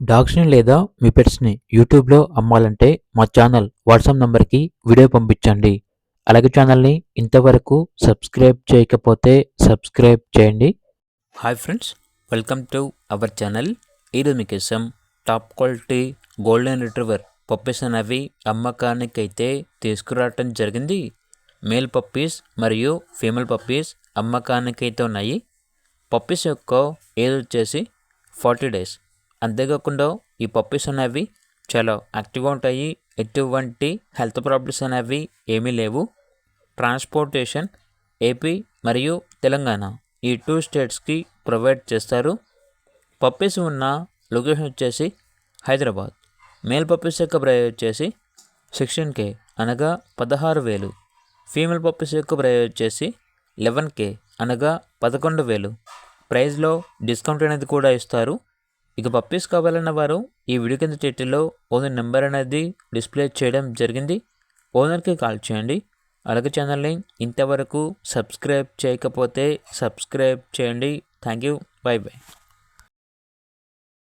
డాగ్స్‌ని లేదా మీ పెట్స్‌ని యూట్యూబ్‌లో అమ్మాలంటే మా ఛానల్ వాట్సాప్ నంబర్‌కి వీడియో పంపించండి. అలాగే ఛానల్‌ని ఇంతవరకు సబ్స్క్రైబ్ చేయకపోతే సబ్స్క్రైబ్ చేయండి. Hi friends, welcome to our channel. ఈరోజు మీకోసం top quality golden retriever puppies అనేవి అమ్మకానికైతే తీసుకురావటం జరిగింది. మేల్ పప్పీస్ మరియు ఫీమేల్ పప్పీస్ అమ్మకానికైతే ఉన్నాయి. పప్పీస్ యొక్క ఏజ్ వచ్చేసి 40 డేస్. అంతేకాకుండా ఈ పప్పీస్ అనేవి చాలా యాక్టివ్గా ఉంటాయి. ఎటువంటి హెల్త్ ప్రాబ్లమ్స్ అనేవి ఏమీ లేవు. ట్రాన్స్పోర్టేషన్ ఏపీ మరియు తెలంగాణ ఈ 2 స్టేట్స్కి ప్రొవైడ్ చేస్తారు. పప్పీస్ ఉన్న లొకేషన్ వచ్చేసి హైదరాబాద్. మేల్ పప్పీస్ యొక్క ప్రైస్ వచ్చేసి 16K అనగా 16,000. ఫీమేల్ పప్పీస్ యొక్క ప్రైస్ వచ్చేసి 11K అనగా 11,000. ప్రైస్లో డిస్కౌంట్ అనేది కూడా ఇస్తారు. ఇక పప్పీస్ కావాలన్న వారు ఈ వీడియో కింద టైటిల్లో ఓనర్ నెంబర్ అనేది డిస్ప్లే చేయడం జరిగింది. ఓనర్కి కాల్ చేయండి. అలాగే ఛానల్ని ఇంతవరకు సబ్స్క్రైబ్ చేయకపోతే సబ్స్క్రైబ్ చేయండి. Thank you. By by.